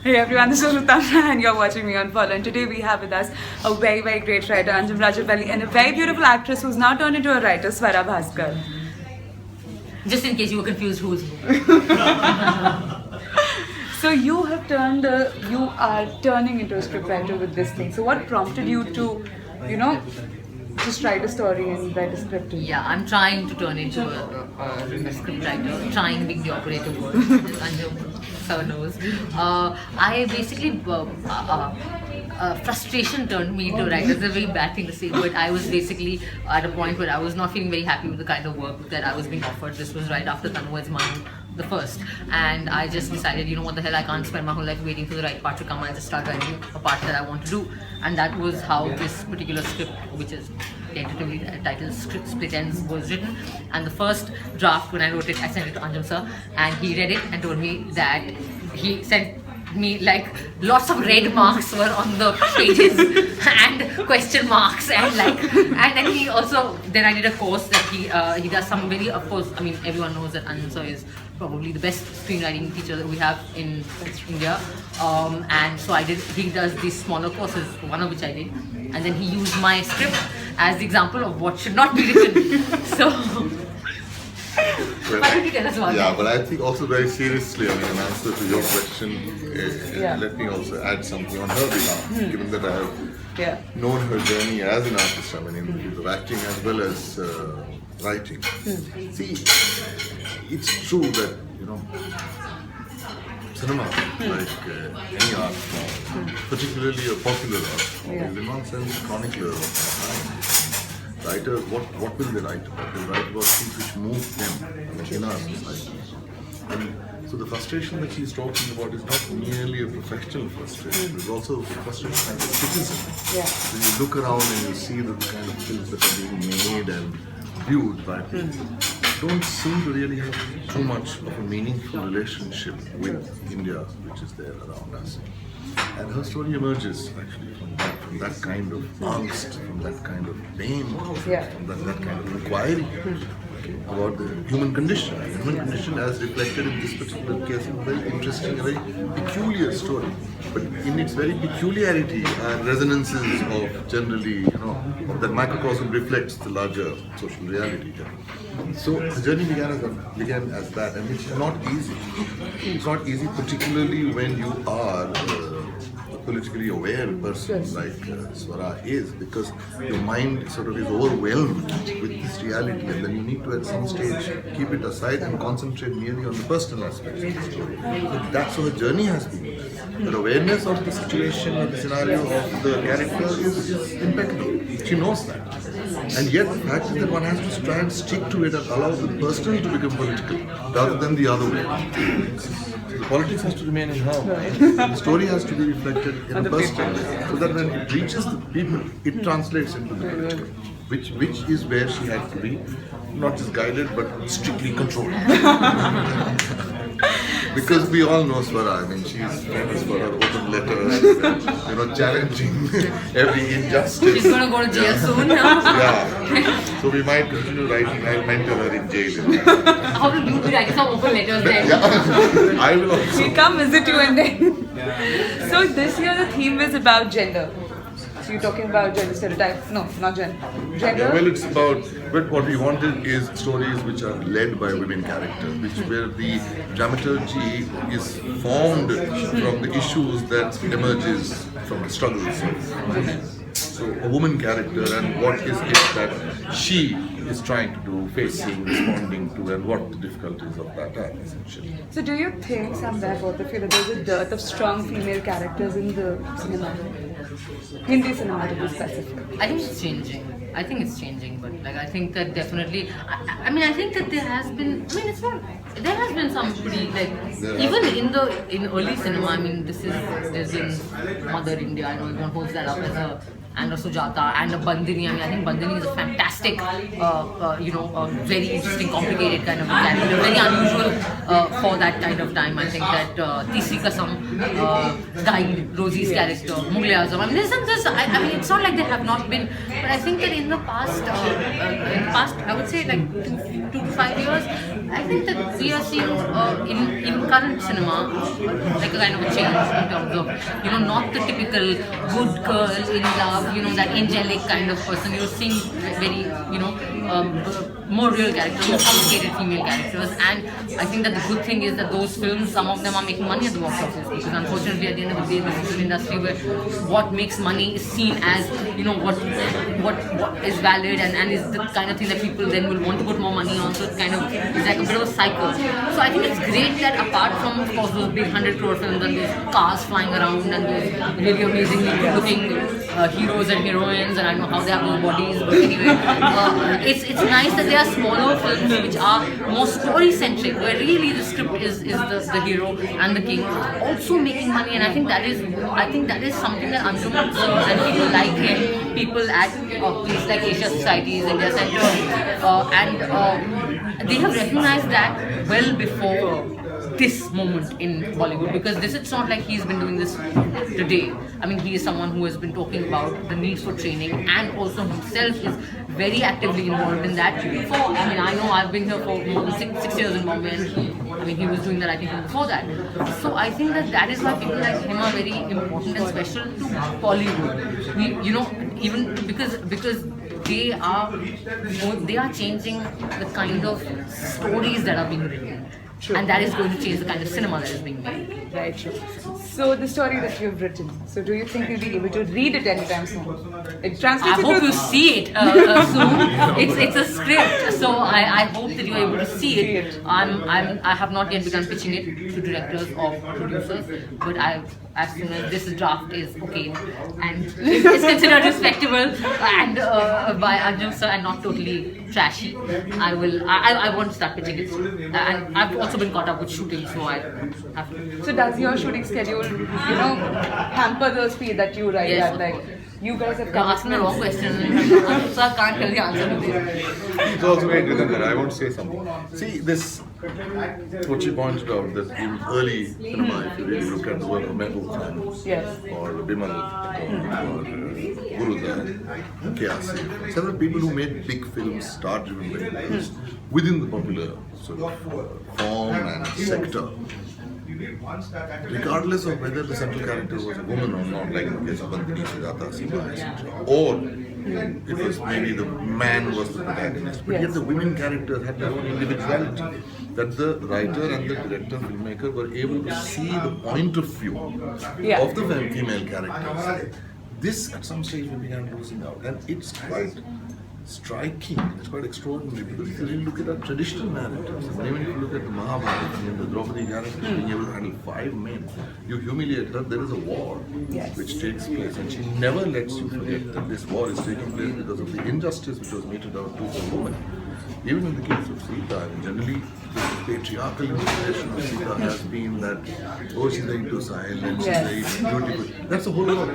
Hey everyone, this is Rutamna and you're watching me on Follow. And today we have with us a very, very great writer, Anjum Rajapalli, and a very beautiful actress who's now turned into a writer, Swara Bhaskar. Just in case you were confused who's who. So you are turning into a scriptwriter with this thing. So what prompted you to, just write a story and write a script? Yeah, I'm trying to turn into a script writer, trying being the operative word, Anjum sir knows. I basically, frustration turned me into a writer. It's a very bad thing to say, but I was basically at a point where I was not feeling very happy with the kind of work that I was being offered. This was right after Tanwa Manu, the first, and I just decided, what the hell, I can't spend my whole life waiting for the right part to come. I just start writing a part that I want to do, and that was how this particular script, which is tentatively titled Script Split Ends, was written. And the first draft, when I wrote it, I sent it to Anjum sir, and he read it and told me that he sent me like lots of red marks were on the pages and question marks and then he also, then I did a course that he does some very, of course, I mean everyone knows that Anjum sir is probably the best screenwriting teacher that we have in India, and so he does these smaller courses, one of which I did, and then he used my script as the example of what should not be written. So why don't you tell us about that? But I think also very seriously, in answer to your question, let me also add something on her behalf, given that I have known her journey as an artist, in the field of acting as well as writing. See, it's true that, cinema, like any art form, particularly a popular art form, is in one sense chronicler of time. Writers, what will they write about? They write about things which move them in our society. And so the frustration that she's talking about is not merely a professional frustration, it's also a frustration as a citizen. When you look around and you see the kind of films that are being made and viewed by people, don't seem to really have too much of a meaningful relationship with India, which is there around us. And her story emerges actually from that kind of angst, from that kind of pain, from that kind of inquiry about the human condition. The human condition as reflected in this particular case is a very interesting, a very peculiar story. But in its very peculiarity and resonances of generally, of that microcosm reflects the larger social reality. So the journey began as that, and it's not easy. It's not easy, particularly when you are a politically aware person like Swara is, because your mind sort of is overwhelmed with this reality, and then you need to at some stage keep it aside and concentrate merely on the personal aspects of the story. So that's how the journey has been. The awareness of the situation, of the scenario, of the character is impeccable. She knows that. And yet the fact is that one has to try and stick to it and allow the personal to become political rather than the other way. The politics has to remain in her. The story has to be reflected in a personal way, so that when it reaches the people, it translates into the political, which is where she had to be, not just guided but strictly controlled. Because we all know Swara, she's famous for her open letters, and, challenging every injustice. She's going to go to jail soon now. So we might continue writing. I'll mentor her in jail. How will you be writing some open letters then? I will also. We'll come visit you and then. So this year the theme is about gender. So you're talking about gender stereotypes? No, not gender. Gender? Well, it's about, but what we wanted is stories which are led by women characters, where the dramaturgy is formed from the issues that emerges from the struggles of women. So a woman character and what is it that she is trying to do, facing, responding to, and what the difficulties of that are essentially. So do you think somewhere, both of you, that there's a dearth of strong female characters in the cinema? Hindi cinema to be specific. I think it's changing. But I think that definitely, I think that there has been some pretty, even in early cinema, there's been Mother India, I know everyone holds that up as a and a Sujata and a Bandini. I mean, I think Bandini is a fantastic, very interesting, complicated kind of a character, very unusual for that kind of time. I think that Tisri Kasam, Guide, Rosie's character, Mughal Azam. I mean, I mean, it's not like there have not been, but I think that in the past, I would say like 2 to 5 years, I think that we are seeing in current cinema like a kind of a change in terms of, not the typical good girl in love, that angelic kind of person. You're seeing very, more real characters, more complicated female characters, and I think that the good thing is that those films, some of them are making money at the box office, because unfortunately at the end of the day, this is an industry where what makes money is seen as, what is valid and is the kind of thing that people then will want to put more money on. So it's kind of, it's like a bit of a cycle. So I think it's great that apart from, of course, those big 100 crore films and those cars flying around and those really amazingly good looking heroes and heroines, and I don't know how they have those bodies, but anyway, it's nice that there are smaller films which are more story centric, where really the script is the hero and the king also making money. And I think that is something that Anshuman sir and people like him, people at places like Asia Societies, India Center, and they have recognized that well before this moment in Bollywood, because it's not like he's been doing this today. I mean, he is someone who has been talking about the needs for training, and also himself is very actively involved in that. I know I've been here for more than 6 years in Bombay, and he was doing that, I think, before that. So I think that is why people like him are very important and special to Bollywood. Even because they are changing the kind of stories that are being written. True. And that is going to change the kind of cinema that is being made. Right, true. So the story that you've written, so do you think you'll be able to read it anytime soon? It translates. I hope you see it soon. It's a script, so I hope that you're able to see it. I have not yet begun pitching it to directors or producers, but as soon as this draft is okay and it's considered respectable and by Arjun sir and not totally trashy, I want to start pitching it. And I've also been caught up with shooting, so I have to. So does your shooting schedule, hamper the speed that you write at? Like, you guys have You're asking the wrong question, so I can't tell the answer to this. It's also very rhythm that I want to say something. See, this, what you pointed out, that in early cinema, if you really look at the work of Mehboob Khan, or Bimal, or Guruza, K.R.C., several people who made big films, star-driven films, within the popular sort of form and sector. Regardless of whether the central character was a woman or not, like in the case of Bandini, Sujata, Seema, etc., or it was maybe the man was the protagonist, but yet the women characters had their own individuality, that the writer and the director, filmmaker were able to see the point of view of the female characters. This at some stage we began losing out, and it's quite striking, it's quite extraordinary, because if you really look at our traditional narratives, and even if you look at the Mahabharata and the Draupadi character being able to handle 5 men, you humiliate her, there is a war which takes place, and she never lets you forget that this war is taking place because of the injustice which was meted out to a woman. Even in the case of Sita, I mean, generally the patriarchal interpretation of Sita has been that, oh, she's very docile and she's very beautiful. That's a whole lot,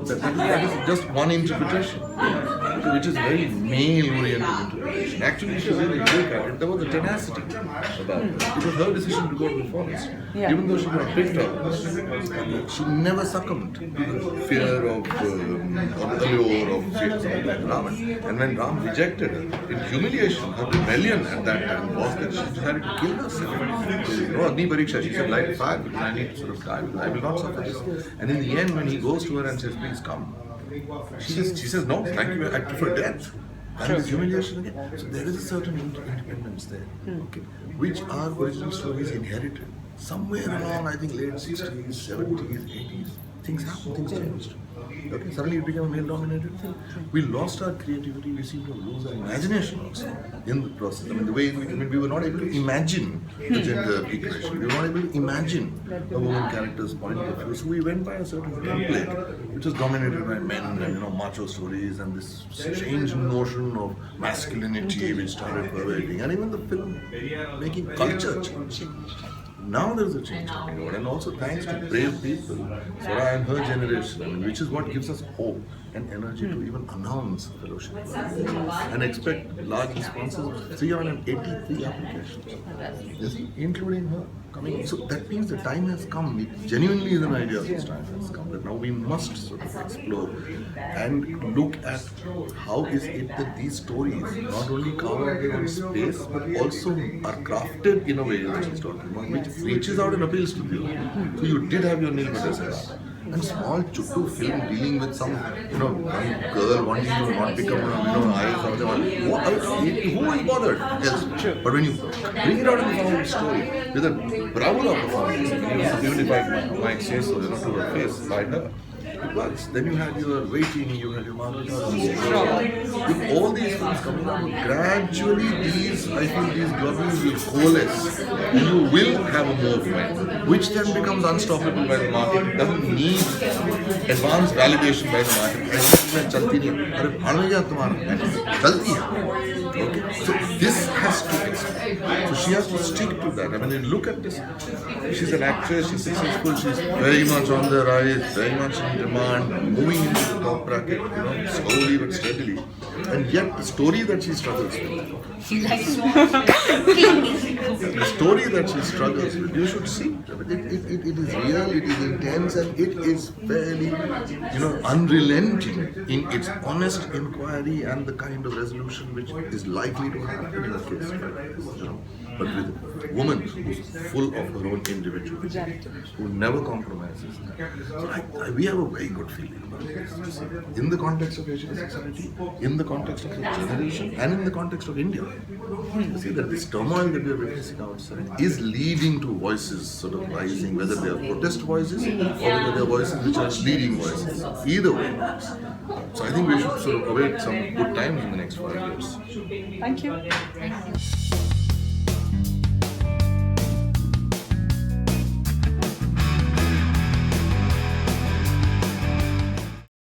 that is just one interpretation, which is very male-oriented interpretation. Actually, if you really look at it, there was a tenacity about her. It was her decision to go to the forest. Even though she got picked up, she never succumbed to the fear of, or the allure of something like Raman. And when Ram rejected her, in humiliation, her rebellion at that time was that she decided to kill herself. Agni Pariksha, she said, light fire, because I need to sort of die, I will not suffer this. And in the end, when he goes to her and says, please come, she says, no, thank you, I prefer death. And this humiliation again. So there is a certain independence there, which our original stories inherited. Somewhere along, I think, late 60s, 70s, 80s, things happened, things changed. Suddenly it became a male-dominated thing. We lost our creativity, we seem to lose our imagination also in the process. I mean, the way we were not able to imagine the gender equation. We were not able to imagine a woman character's point of view. So we went by a certain template, which was dominated by men and macho stories and this strange notion of masculinity which started pervading. And even the film making culture changed. Now there is a change happening, and also thanks to brave people, Swara and her generation, which is what gives us hope. and energy to even announce fellowship and expect large responses. 383 applications, you see, including her coming. So that means the time has come. It genuinely is an idea of this time has come that now we must sort of explore and look at how is it that these stories not only cover their own space but also are crafted in a way that she's talking about, which reaches out and appeals to you. So you did have your Neil Madrasa and small chuttu film dealing with some, young girl wanting to not become IAS or something. Who is bothered? Yes. But when you bring it out in the form of a story with a bravura performance, even if I might say so, to her face by her, it works. Then you had your Waiting, you had your Margaret with all these films coming out, gradually I feel these globules will coalesce and you will have a movement which then becomes unstoppable by the market. It doesn't need advanced validation by the market. चलती नहीं है, अरे भाड़ में गया तुम्हारा, चलती है. Okay, so this has to exist. So she has to stick to that. I mean, you look at this. She's an actress. She's successful. She's very much on the rise, very much in demand, moving into the top bracket, slowly but steadily. And yet, the story that she struggles with, She likes the story that she struggles with, you should see. It is real. It is intense, and it is fairly, unrelenting in its honest inquiry and the kind of resolution which is likely to happen in a case like this, but with a woman who's full of her own individuality, who never compromises. So we have a very good feeling about this. In the context of Asian society, in the context of the generation, and in the context of India. You see that this turmoil that we are witnessing outside is leading to voices sort of rising, whether they are protest voices or whether they are voices which are leading voices. Either way. So I think we should sort of await some good times in the next 5 years. Thank you. Thank you.